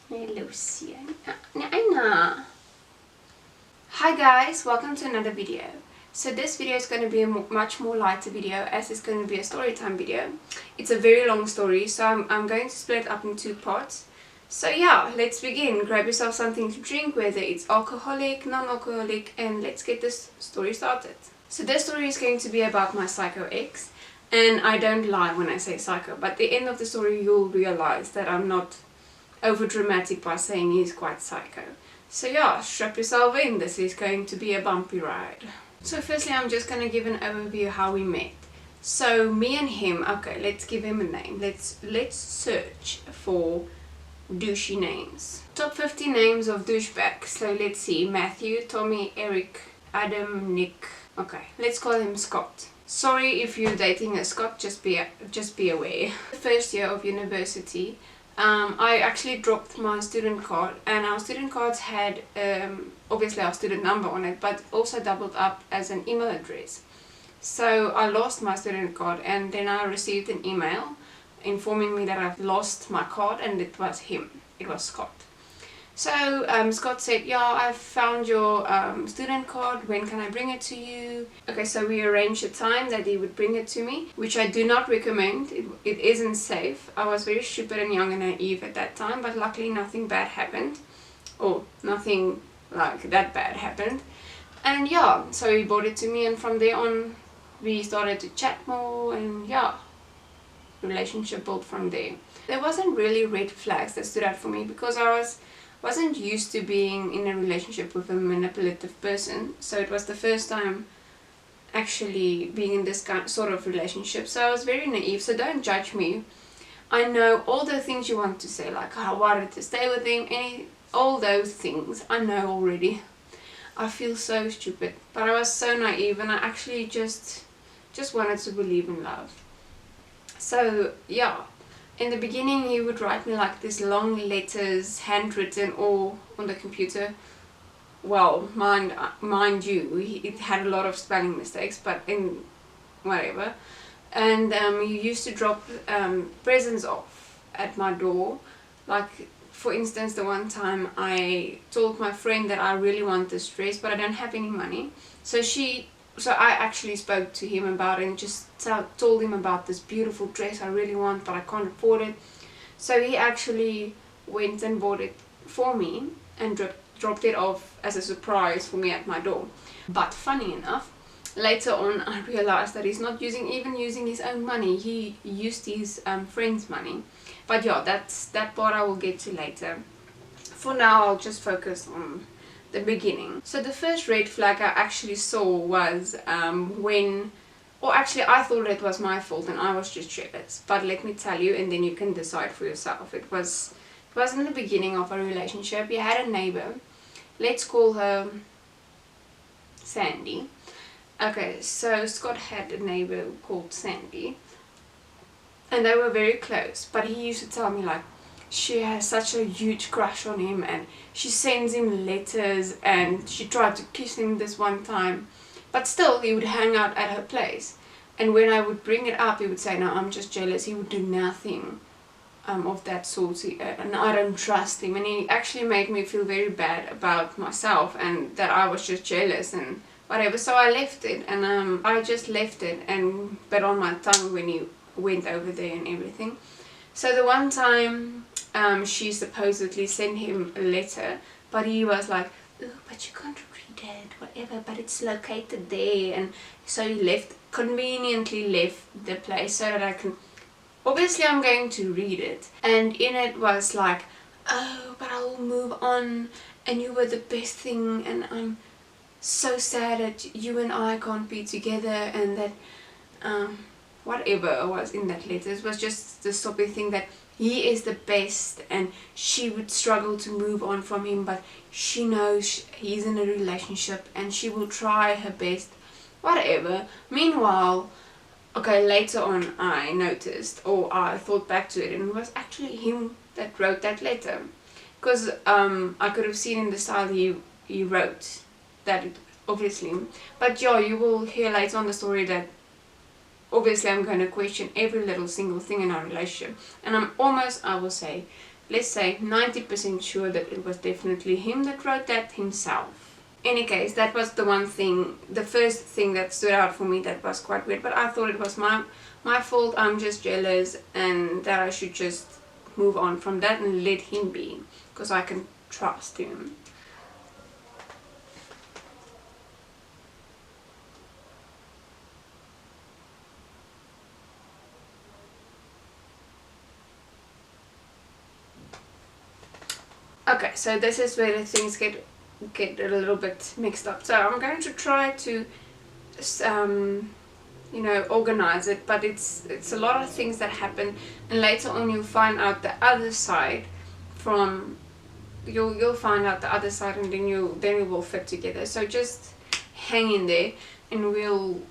Lucia. Anna. Hi guys, welcome to another video. So this video is going to be a much more lighter video, as it's going to be a story time video. It's a very long story, so I'm going to split it up in two parts. So yeah, let's begin. Grab yourself something to drink, whether it's alcoholic, non-alcoholic, and let's get this story started. So this story is going to be about my psycho ex, and I don't lie when I say psycho, but at the end of the story you'll realize that I'm not over dramatic by saying he's quite psycho. So yeah, strap yourself in, this is going to be a bumpy ride. So firstly I'm just going to give an overview how we met. So me and him, okay, let's give him a name. Let's search for douchey names. Top 50 names of douchebags. So let's see, Matthew, Tommy, Eric, Adam, Nick. Okay, let's call him Scott. Sorry if you're dating a Scott, just be aware. The first year of university, I actually dropped my student card, and our student cards had obviously our student number on it, but also doubled up as an email address. So I lost my student card, and then I received an email informing me that I've lost my card, and it was him. It was Scott. So Scott said, yeah, I've found your student card, when can I bring it to you? Okay, so we arranged a time that he would bring it to me, which I do not recommend. It isn't safe. I was very stupid and young and naive at that time, but luckily nothing bad happened, or nothing like that bad happened. And yeah, so he brought it to me, and from there on we started to chat more, and yeah, relationship built from there. There wasn't really red flags that stood out for me, because I wasn't used to being in a relationship with a manipulative person, so it was the first time actually being in this sort of relationship, so I was very naive. So don't judge me. I know all the things you want to say, like how I wanted to stay with him, all those things I know already. I feel so stupid, but I was so naive, and I actually just wanted to believe in love. So yeah, in the beginning he would write me like these long letters, handwritten or on the computer. Well, mind you, it had a lot of spelling mistakes, but in whatever. And he used to drop presents off at my door. Like, for instance, the one time I told my friend that I really want this dress, but I don't have any money. So I actually spoke to him about it, and just told him about this beautiful dress I really want, but I can't afford it. So he actually went and bought it for me and dropped it off as a surprise for me at my door. But funny enough, later on I realized that he's not even using his own money. He used his friend's money. But yeah, that part I will get to later. For now I'll just focus on the beginning. So the first red flag I actually saw was actually I thought it was my fault and I was just jealous, but let me tell you, and then you can decide for yourself. It was in the beginning of a relationship. He had a neighbor, let's call her Sandy. Okay, so Scott had a neighbor called Sandy, and they were very close, but he used to tell me like she has such a huge crush on him, and she sends him letters, and she tried to kiss him this one time, but still he would hang out at her place. And when I would bring it up, he would say, no, I'm just jealous. He would do nothing of that sort, and I don't trust him. And he actually made me feel very bad about myself, and that I was just jealous and whatever. So I left it, and I just left it and bit on my tongue when he went over there and everything. So the one time she supposedly sent him a letter, but he was like, oh, but you can't read it, whatever, but it's located there. And so he conveniently left the place so that I can, obviously I'm going to read it. And in it was like, oh, but I'll move on, and you were the best thing, and I'm so sad that you and I can't be together, and that whatever was in that letter. It was just the soppy thing that he is the best, and she would struggle to move on from him, but she knows he's in a relationship and she will try her best, whatever. Meanwhile, okay, later on I noticed, or I thought back to it, and it was actually him that wrote that letter, because I could have seen in the style he wrote that, obviously. But yeah, you will hear later on the story that obviously I'm going to question every little single thing in our relationship, and I'm almost, I will say, let's say 90% sure that it was definitely him that wrote that himself. Any case, that was the one thing, the first thing that stood out for me that was quite weird, but I thought it was my fault. I'm just jealous, and that I should just move on from that and let him be, because I can trust him. Okay, so this is where the things get a little bit mixed up. So I'm going to try to you know, organize it, but it's a lot of things that happen, and later on you'll find out the other side from you'll find out the other side, and then it will fit together. So just hang in there and we'll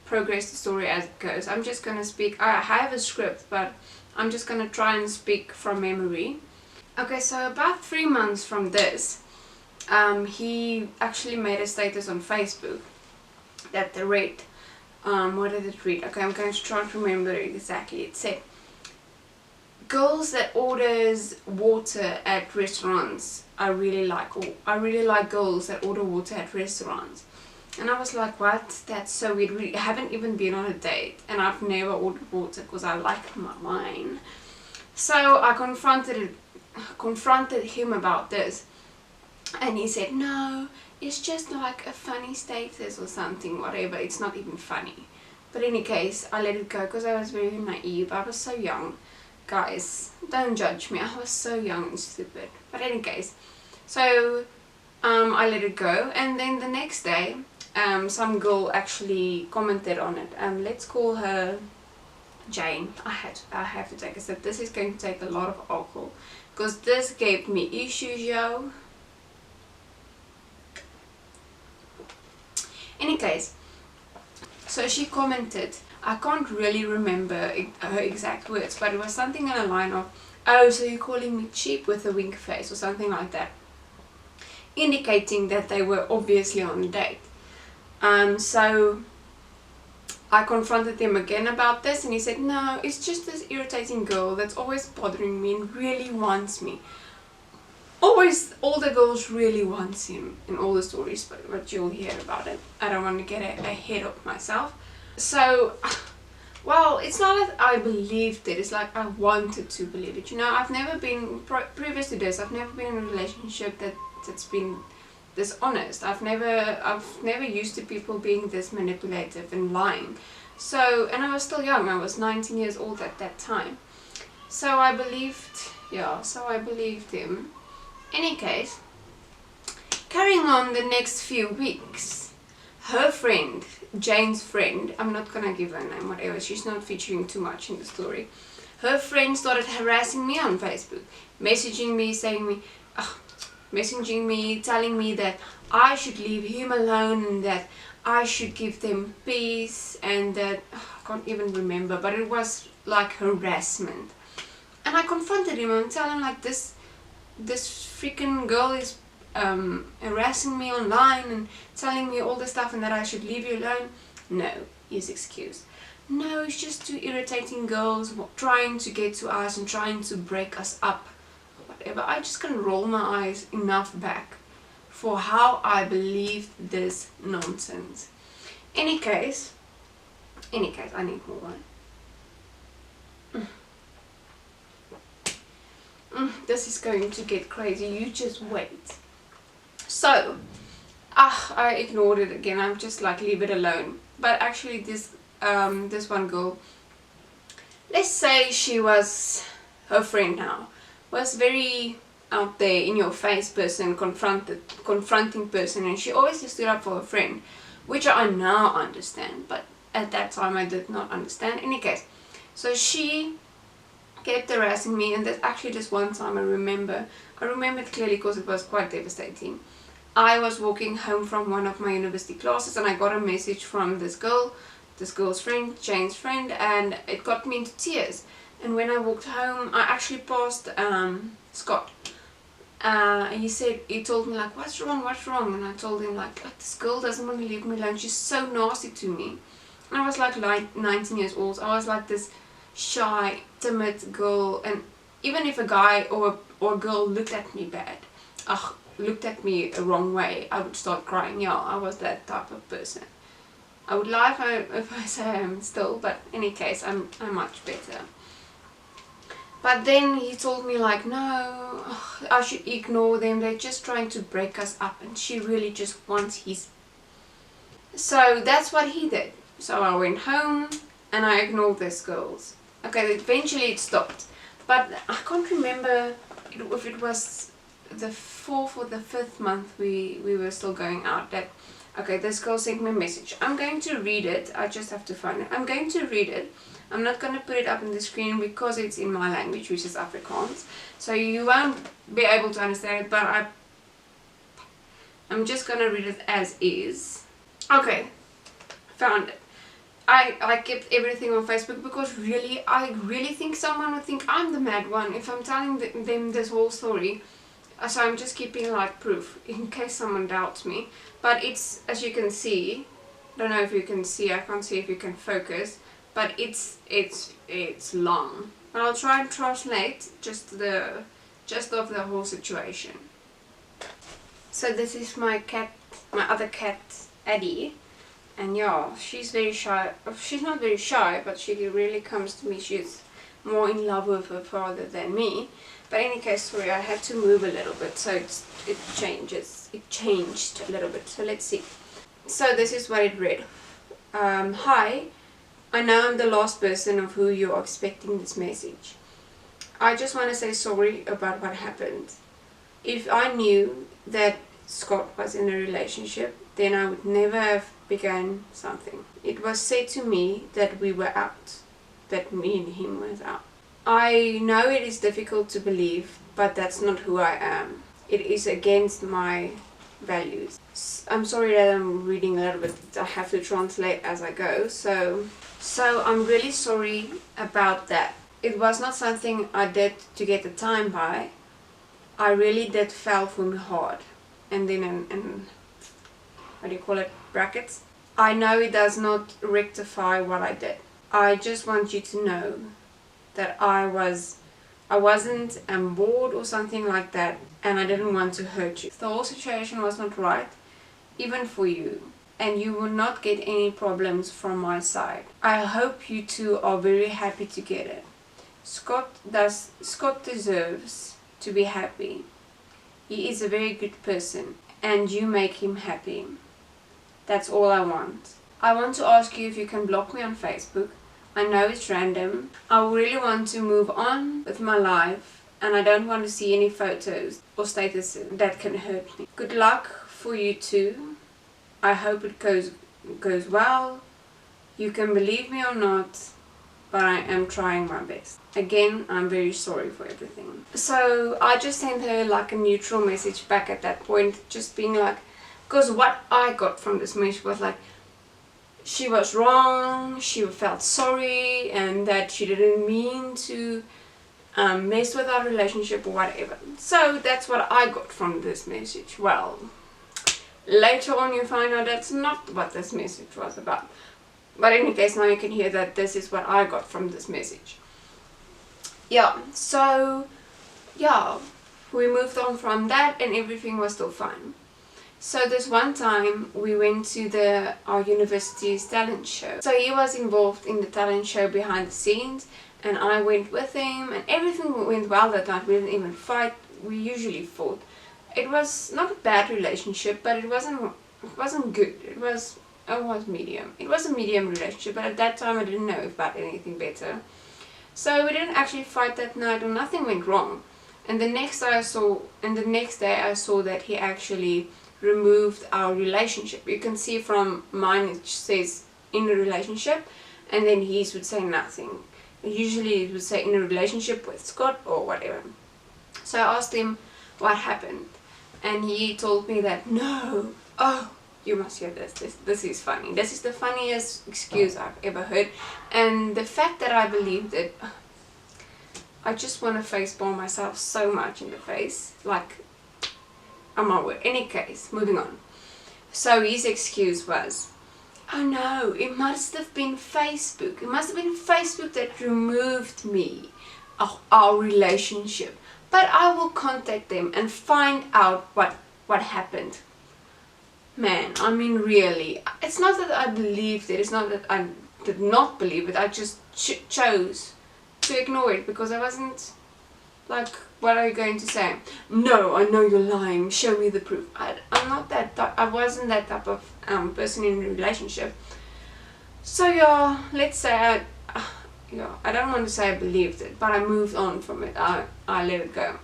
progress the story as it goes. I'm just gonna speak. I have a script, but I'm just gonna try and speak from memory. Okay, so about 3 months from this, he actually made a status on Facebook that read, what did it read? Okay, I'm going to try to remember it exactly. It said, girls that orders water at restaurants I really like, or I really like girls that order water at restaurants. And I was like, what? That's so weird. We haven't even been on a date, and I've never ordered water because I like my wine. So I confronted him about this, and he said, no, it's just like a funny status or something, whatever, it's not even funny. But in any case, I let it go because I was very naive. I was so young. Guys, don't judge me, I was so young and stupid. But in any case, so I let it go, and then the next day some girl actually commented on it. Let's call her Jane. I have to take a sip. This is going to take a lot of alcohol because this gave me issues, yo. Any case, so she commented, I can't really remember her exact words, but it was something in the line of, oh, so you're calling me cheap, with a wink face or something like that, indicating that they were obviously on a date. So I confronted him again about this, and he said, no, it's just this irritating girl that's always bothering me and really wants me. Always, all the girls really want him in all the stories, but you'll hear about it. I don't want to get ahead of myself. So, well, it's not that I believed it, it's like I wanted to believe it. You know, I've never been, previous to this, I've never been in a relationship that's been this honest. I've never used to people being this manipulative and lying. So, and I was still young, I was 19 years old at that time. So I believed, yeah, so I believed him. Any case, carrying on the next few weeks, her friend, Jane's friend, I'm not gonna give her name, whatever, she's not featuring too much in the story. Her friend started harassing me on Facebook, messaging me, telling me that I should leave him alone and that I should give them peace, and that, I can't even remember, but it was like harassment. And I confronted him and told him like, this freaking girl is harassing me online and telling me all this stuff and that I should leave you alone. No, his excuse. No, it's just two irritating girls trying to get to us and trying to break us up. Whatever. I just can roll my eyes enough back for how I believed this nonsense. Any case, I need more wine. This is going to get crazy, you just wait. So, I ignored it again, I'm just like, leave it alone. But actually this one girl, let's say she was her friend now, was very out there, in your face person, confronting person, and she always just stood up for her friend, which I now understand, but at that time I did not understand. In any case, so she kept harassing me, and there's actually just one time I remember it clearly because it was quite devastating. I was walking home from one of my university classes and I got a message from this girl's friend, Jane's friend, and it got me into tears. And when I walked home, I actually passed Scott. He told me like, what's wrong? And I told him like, this girl doesn't want to leave me alone, she's so nasty to me. And I was like 19 years old, I was like this shy, timid girl, and even if a guy or a girl looked at me bad, looked at me a wrong way, I would start crying. Yeah, I was that type of person. I would lie if I say I am still, but in any case, I'm much better. But then he told me like, no, I should ignore them, they're just trying to break us up, and she really just wants his. So that's what he did. So I went home and I ignored these girls. Okay, eventually it stopped, but I can't remember if it was the 4th or the 5th month we were still going out that, okay, this girl sent me a message. I'm going to read it. I just have to find it. I'm going to read it. I'm not going to put it up on the screen because it's in my language, which is Afrikaans. So you won't be able to understand it, but I'm just going to read it as is. Okay, found it. I kept everything on Facebook because really, I really think someone would think I'm the mad one if I'm telling them this whole story. So I'm just keeping like proof in case someone doubts me. But it's, as you can see, I don't know if you can see, I can't see if you can focus, but it's long. But I'll try and translate just of the whole situation. So this is my cat, my other cat, Addie. And yeah, she's very shy. She's not very shy, but she really comes to me. She's more in love with her father than me. But in any case, sorry, I had to move a little bit, so it changed a little bit. So let's see. So this is what it read. Hi, I know I'm the last person of who you're expecting this message. I just want to say sorry about what happened. If I knew that Scott was in a relationship, then I would never have begun something. It was said to me that we were out, that me and him was out. I know it is difficult to believe, but that's not who I am. It is against my values. I'm sorry that I'm reading a little bit. I have to translate as I go. So I'm really sorry about that. It was not something I did to get the time by. I really did fell for me hard. And then in what do you call it, brackets. I know it does not rectify what I did. I just want you to know that I wasn't bored or something like that, and I didn't want to hurt you. The whole situation was not right, even for you, and you will not get any problems from my side. I hope you two are very happy together. Scott deserves to be happy. He is a very good person, and you make him happy. That's all I want. I want to ask you if you can block me on Facebook. I know it's random. I really want to move on with my life, and I don't want to see any photos or statuses that can hurt me. Good luck for you too. I hope it goes well. You can believe me or not, but I am trying my best. Again, I'm very sorry for everything. So I just sent her like a neutral message back at that point, just being like, because what I got from this message was like, she was wrong, she felt sorry, and that she didn't mean to mess with our relationship or whatever. So that's what I got from this message. Well, later on you find out that's not what this message was about. But in any case, now you can hear that this is what I got from this message. Yeah, so yeah, we moved on from that and everything was still fine. So this one time we went to our university's talent show. So he was involved in the talent show behind the scenes, and I went with him, and everything went well that night. We didn't even fight. We usually fought. It was not a bad relationship, but it wasn't good. It was medium. It was a medium relationship, but at that time I didn't know about anything better. So we didn't actually fight that night, or nothing went wrong. And the next day I saw that he actually removed our relationship. You can see from mine it says in a relationship, and then his would say nothing. Usually it would say in a relationship with Scott or whatever. So I asked him what happened, and he told me that no, oh, you must hear this is funny. This is the funniest excuse I've ever heard, and the fact that I believed it, I just want to facepalm myself so much in the face, like, oh my word. Any case, moving on. So his excuse was, oh no, it must have been Facebook. It must have been Facebook that removed me. our relationship, but I will contact them and find out what happened. Man, I mean, really, it's not that I believed it, it's not that I did not believe it, I just chose to ignore it because I wasn't like, what are you going to say? No, I know you're lying, show me the proof. I'm not that type, I wasn't that type of person in a relationship. So yeah, let's say I don't want to say I believed it, but I moved on from it. I let it go.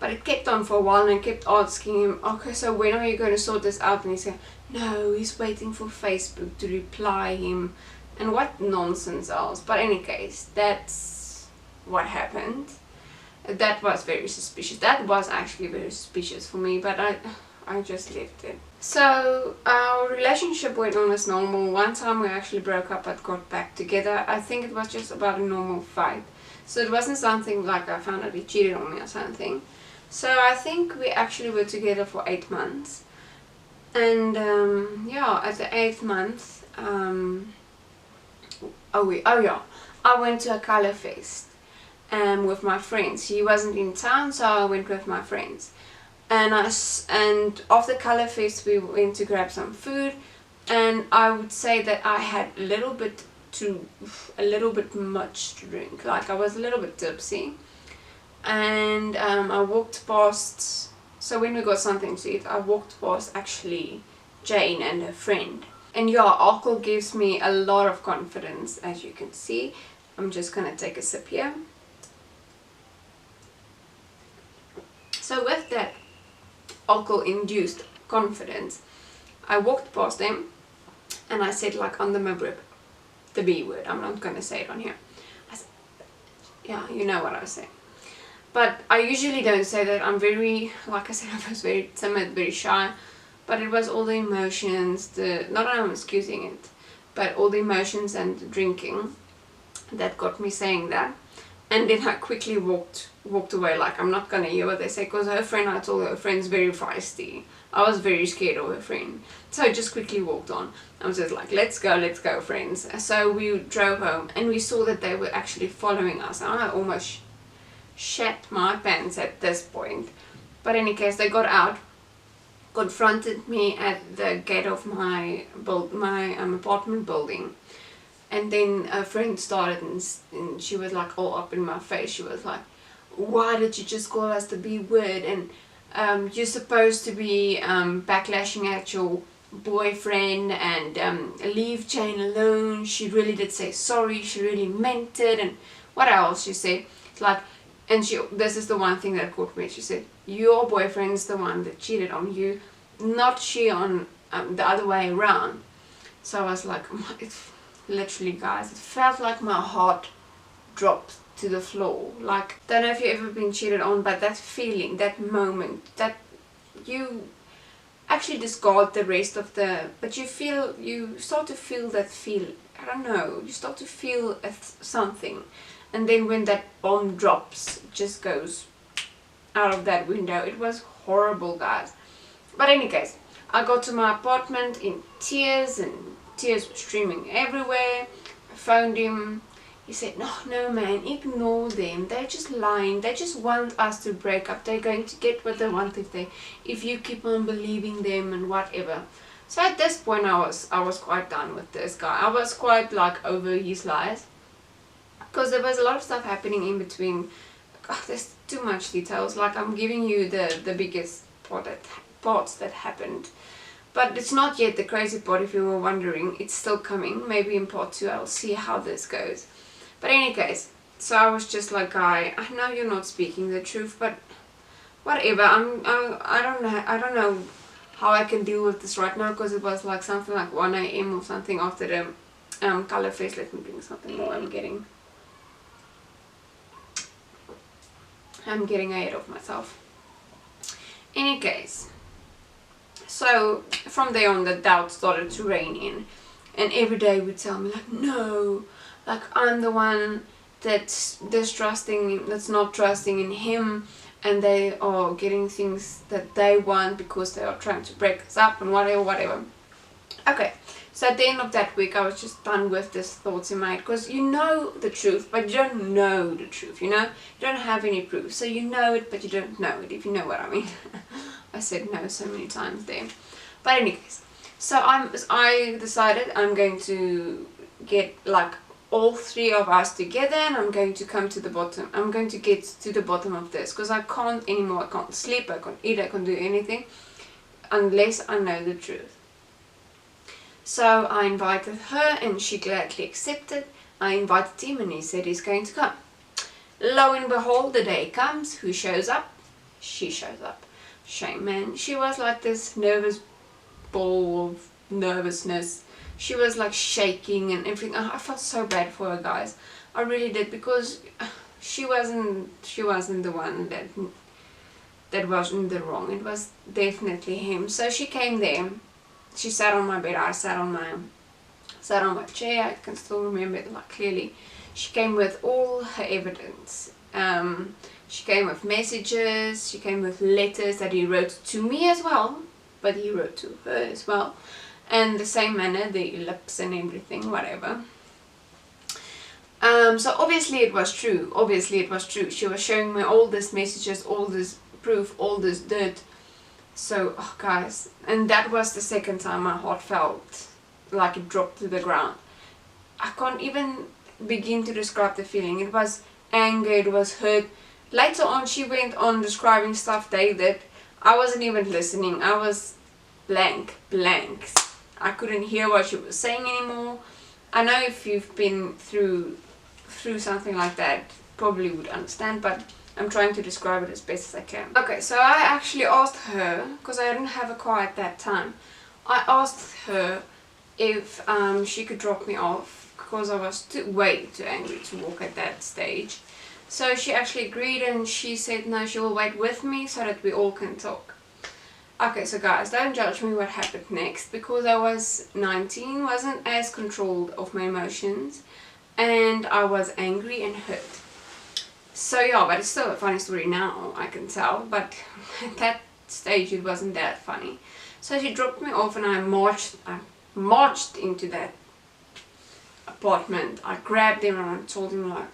But it kept on for a while, and I kept asking him, okay, so when are you going to sort this out? And he said, no, he's waiting for Facebook to reply him. And what nonsense else. But in any case, that's what happened. That was very suspicious. That was actually very suspicious for me, but I just left it. So our relationship went on as normal. One time we actually broke up but got back together. I think it was just about a normal fight. So it wasn't something like I found out he cheated on me or something. So I think we actually were together for 8 months. And yeah, at the 8th month, I went to a color fest with my friends. He wasn't in town, so I went with my friends. And after color fest we went to grab some food, and I would say that I had a little bit much to drink. Like, I was a little bit tipsy, and I walked past. So when we got something to eat, I walked past actually Jane and her friend. And yeah, alcohol gives me a lot of confidence, as you can see. I'm just gonna take a sip here. So with that alcohol-induced confidence, I walked past them and I said, like, under my breath, the B word. I'm not gonna say it on here. I said, yeah, you know what I was saying. But I usually don't say that. I'm very, like I said, I was very timid, very shy. But it was all the emotions, not that I'm excusing it, but all the emotions and the drinking that got me saying that. And then I quickly walked away, like, I'm not gonna hear what they say, because her friend, I told her friend's very feisty. I was very scared of her friend. So I just quickly walked on. I was just like, let's go friends. So we drove home and we saw that they were actually following us. And I almost shat my pants at this point. But in any case, they got out, confronted me at the gate of my apartment building. And then a friend started and she was like all up in my face. She was like, why did you just call us the B word? And you're supposed to be backlashing at your boyfriend and leave Jane alone. She really did say sorry. She really meant it. And what else she said? It's like, and this is the one thing that caught me. She said, your boyfriend's the one that cheated on you, not she on the other way around. So I was like, literally, guys, it felt like my heart dropped to the floor. Like, don't know if you've ever been cheated on, but that feeling, that moment, that you actually discard the rest of but you start to feel that I don't know, you start to feel something. And then when that bomb drops, it just goes out of that window. It was horrible, guys. But in any case, I got to my apartment in tears, and tears were streaming everywhere. I phoned him. He said, no man, ignore them. They're just lying. They just want us to break up. They're going to get what they want if you keep on believing them and whatever. So at this point I was quite done with this guy. I was quite like over his lies. Because there was a lot of stuff happening in between. God, there's too much details. Like, I'm giving you the biggest parts that happened. But it's not yet the crazy part, if you were wondering. It's still coming. Maybe in part 2 I'll see how this goes. But in any case, so I was just like, guy, I know you're not speaking the truth, but whatever. I don't know how I can deal with this right now, because it was like something like 1 AM or something after the color fest. Let me drink something more. I'm getting ahead of myself. In any case, so from there on the doubt started to reign in, and every day would tell me like, no, like I'm the one that's distrusting, that's not trusting in him, and they are getting things that they want because they are trying to break us up and whatever. Okay, So at the end of that week, I was just done with this thoughts in my head, because you know the truth, but you don't know the truth, you know? You don't have any proof, so you know it, but you don't know it, if you know what I mean. I said no so many times there. But anyways, so I decided I'm going to get like all three of us together, and I'm going to come to the bottom. I'm going to get to the bottom of this, because I can't anymore. I can't sleep, I can't eat, I can't do anything unless I know the truth. So I invited her, and she gladly accepted. I invited him, and he said he's going to come. Lo and behold, the day comes. Who shows up? She shows up. Shame, man. She was like this nervous ball of nervousness. She was like shaking and everything. I felt so bad for her, guys. I really did, because she wasn't the one that was in the wrong. It was definitely him. So she came there. She sat on my bed. I sat on my chair. I can still remember it like clearly. She came with all her evidence. She came with messages. She came with letters that he wrote to me as well, but he wrote to her as well. And the same manner, the lips and everything, whatever. So obviously it was true. Obviously it was true. She was showing me all these messages, all this proof, all this dirt. So, oh guys, and that was the second time my heart felt like it dropped to the ground. I can't even begin to describe the feeling. It was anger, it was hurt. Later on she went on describing stuff they did. I wasn't even listening. I was blank. I couldn't hear what she was saying anymore. I know if you've been through something like that, probably would understand, but I'm trying to describe it as best as I can. Okay, so I actually asked her, because I didn't have a car at that time, I asked her if she could drop me off, because I was way too angry to walk at that stage. So she actually agreed, and she said no, she will wait with me so that we all can talk. Okay, so guys, don't judge me what happened next, because I was 19, wasn't as controlled of my emotions, and I was angry and hurt. So yeah, but it's still a funny story now, I can tell, but at that stage it wasn't that funny. So she dropped me off, and I marched into that apartment. I grabbed him and I told him like,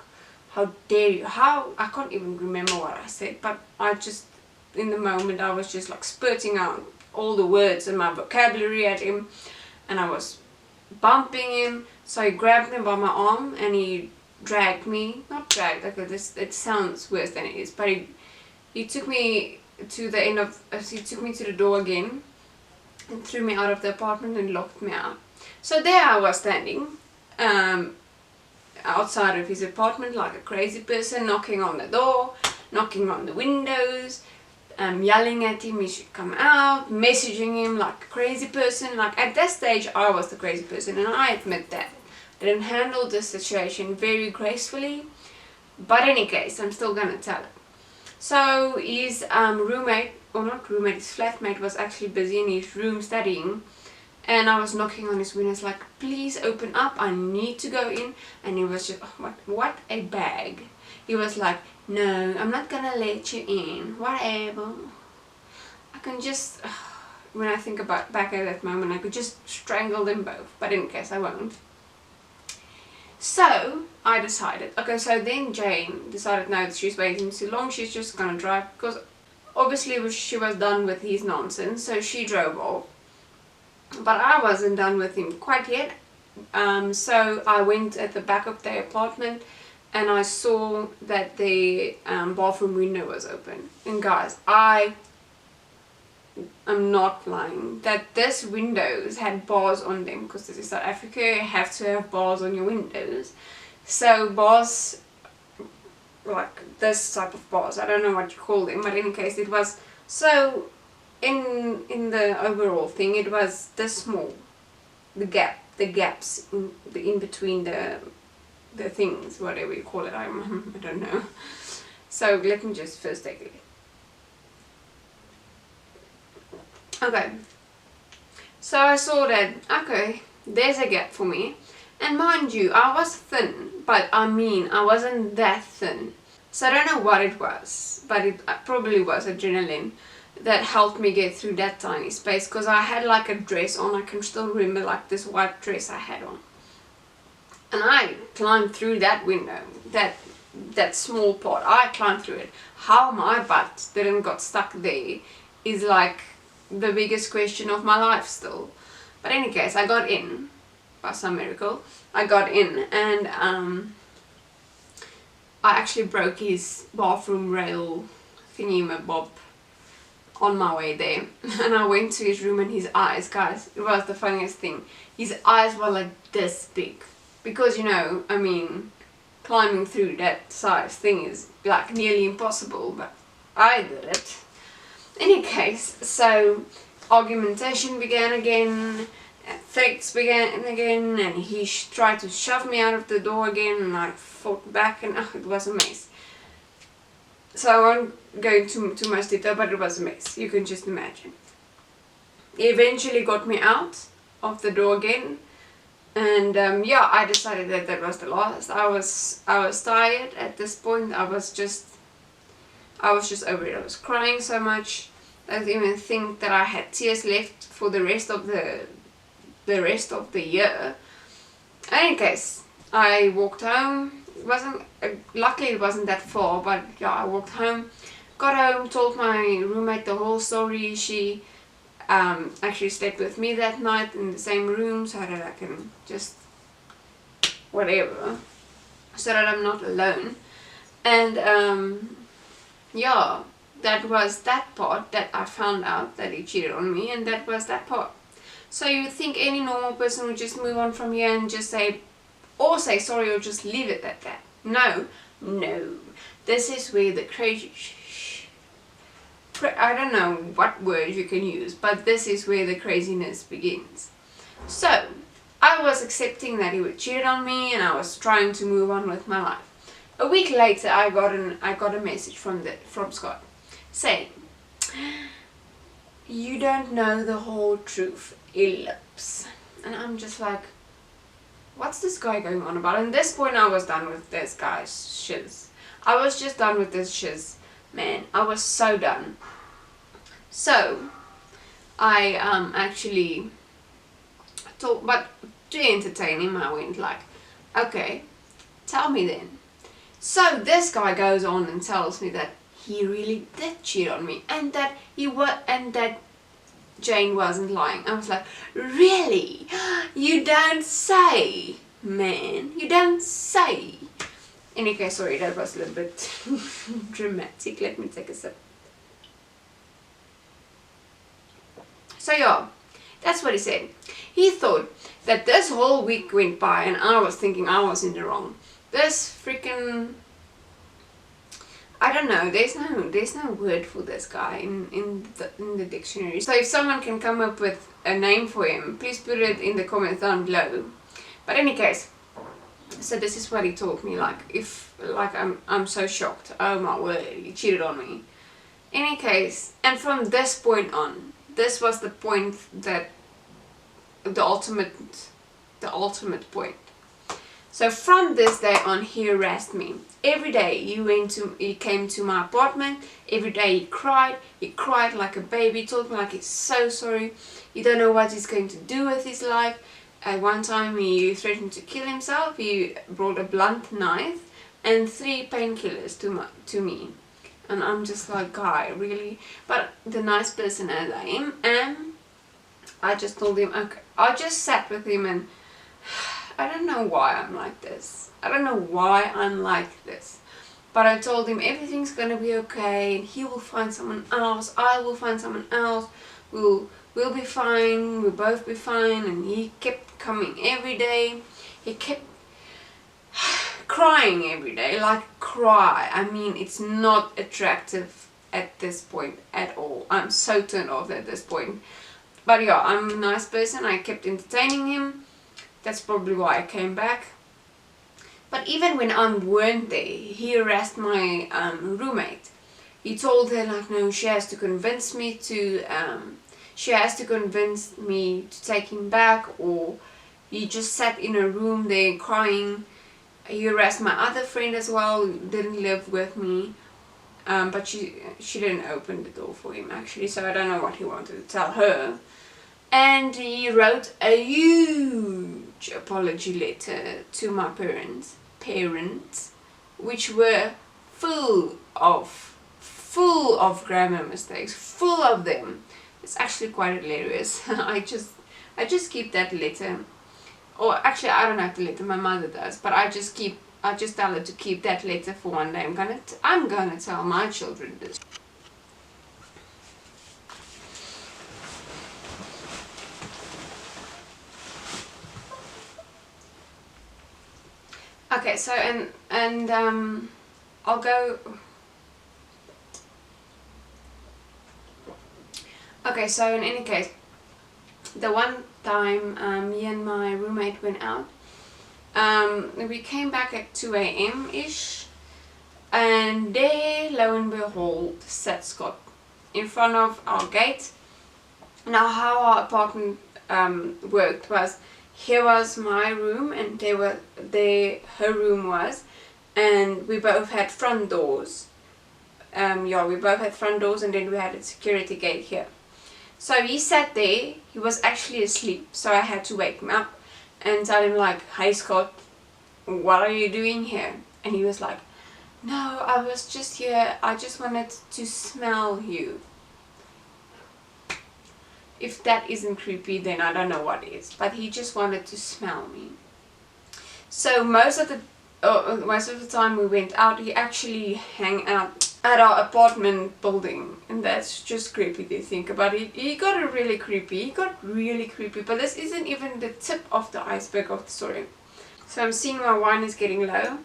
how dare you, I can't even remember what I said, but I just, in the moment, I was just like spurting out all the words and my vocabulary at him, and I was bumping him. So I grabbed him by my arm, and he dragged me, not dragged, okay, it sounds worse than it is, but he took me to the end of, he took me to the door again, and threw me out of the apartment and locked me out. So there I was standing, outside of his apartment like a crazy person, knocking on the door, knocking on the windows, yelling at him he should come out, messaging him like a crazy person. Like at that stage I was the crazy person, and I admit that. I didn't handle the situation very gracefully, but in any case, I'm still gonna tell it. So his roommate, or not roommate, his flatmate was actually busy in his room studying, and I was knocking on his windows like, please open up, I need to go in. And he was just, oh, what a bag. He was like, no, I'm not gonna let you in, whatever. I can just, when I think about back at that moment, I could just strangle them both, but in case I won't. So I decided, okay, so then Jane decided no, she's waiting too long, she's just gonna drive, because obviously she was done with his nonsense, so she drove off. But I wasn't done with him quite yet, so I went at the back of their apartment, and I saw that the bathroom window was open. And guys, I'm not lying, that this windows had bars on them, because this is South Africa, you have to have bars on your windows. So bars, like this type of bars, I don't know what you call them, but in any case it was, so in the overall thing it was this small, the gaps in between the things, whatever you call it, I don't know. So let me just first take a look. Okay, so I saw that, okay, there's a gap for me, and mind you, I was thin, but I mean, I wasn't that thin. So I don't know what it was, but it probably was adrenaline that helped me get through that tiny space, because I had like a dress on. I can still remember like this white dress I had on, and I climbed through that window, that small part. I climbed through it. How my butt didn't got stuck there is like the biggest question of my life still. But in any case, I got in by some miracle. I got in, and I actually broke his bathroom rail thingy-mabob on my way there. And I went to his room, and his eyes, guys, it was the funniest thing. His eyes were like this big. Because, you know, I mean, climbing through that size thing is like nearly impossible, but I did it. In any case, so argumentation began again, threats began again, and he tried to shove me out of the door again, and I fought back, and it was a mess. So I won't go into too much detail, but it was a mess. You can just imagine. He eventually got me out of the door again, and yeah, I decided that that was the last. I was tired at this point. I was just over it. I was crying so much. I didn't even think that I had tears left for the rest of the year. In any case, I walked home. It wasn't luckily it wasn't that far, but yeah, I walked home, got home, told my roommate the whole story. She actually slept with me that night in the same room, so that I can just whatever, so that I'm not alone. And yeah, that was that part that I found out that he cheated on me, and that was that part. So you would think any normal person would just move on from here and just say sorry, or just leave it at that. No. This is where the crazy I don't know what words you can use, but this is where the craziness begins. So I was accepting that he would cheat on me, and I was trying to move on with my life. A week later, I got a message from Scott saying, "You don't know the whole truth, ellipse." And I'm just like, what's this guy going on about? And at this point, I was done with this guy's shiz. I was just done with this shiz, man. I was so done. So I actually thought, but to entertain him, I went like, okay, tell me then. So this guy goes on and tells me that he really did cheat on me, and that Jane wasn't lying. I was like, really? You don't say, man. You don't say. In any case, sorry, that was a little bit dramatic. Let me take a sip. So yeah, that's what he said. He thought that this whole week went by, and I was thinking I was in the wrong. This freaking, I don't know, there's no word for this guy in the dictionary. So if someone can come up with a name for him, please put it in the comments down below. But in any case, so this is what he told me, I'm so shocked. Oh my word, he cheated on me. In any case, and from this point on, this was the point that the ultimate point. So from this day on, he harassed me. Every day he came to my apartment. Every day he cried like a baby, told me like he's so sorry. He don't know what he's going to do with his life. At one time he threatened to kill himself. He brought a blunt knife and 3 painkillers to me. And I'm just like, guy, really? But the nice person as I am, I just told him, okay. I just sat with him, and I don't know why I'm like this. I don't know why I'm like this. But I told him everything's gonna be okay, and he will find someone else, I will find someone else, we'll be fine, we'll both be fine. And he kept coming every day. He kept crying every day, like cry. I mean, it's not attractive at this point at all. I'm so turned off at this point. But yeah, I'm a nice person. I kept entertaining him. That's probably why I came back. But even when I weren't there, he harassed my roommate. He told her like, no, she has to convince me to take him back, or he just sat in a room there crying. He harassed my other friend as well, who didn't live with me. But she didn't open the door for him actually, so I don't know what he wanted to tell her. And he wrote a huge apology letter to my parents, which were full of grammar mistakes, full of them. It's actually quite hilarious. I just keep that letter, or actually I don't have the letter, my mother does, but I just tell her to keep that letter for one day. I'm gonna tell my children this. Okay, so I'll go. Okay, so in any case, the one time me and my roommate went out, we came back at 2 a.m. ish, and there, lo and behold, sat Scott in front of our gate. Now, how our apartment worked was, here was my room and her room was, and we both had front doors. Yeah, we both had front doors, and then we had a security gate here. So he sat there. He was actually asleep, so I had to wake him up and tell him like, "Hey Scott, what are you doing here?" And he was like, "No, I was just here. I just wanted to smell you." If that isn't creepy, then I don't know what is. But he just wanted to smell me. So most of the time we went out, he actually hung out at our apartment building, and that's just creepy to think about. He got really creepy. But this isn't even the tip of the iceberg of the story. So I'm seeing my wine is getting low.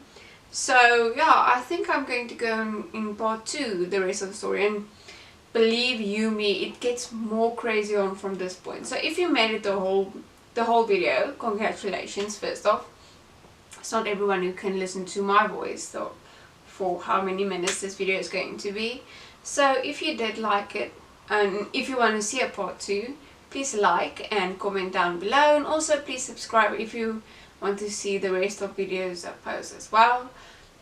So yeah, I think I'm going to go in part 2, the rest of the story, and believe you me, it gets more crazy on from this point. So if you made it the whole video, congratulations first off. It's not everyone who can listen to my voice, so for how many minutes this video is going to be. So if you did like it, and if you want to see a part 2, please like and comment down below, and also please subscribe if you want to see the rest of videos I post as well.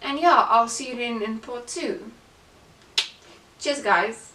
And yeah, I'll see you then in part 2. Cheers guys!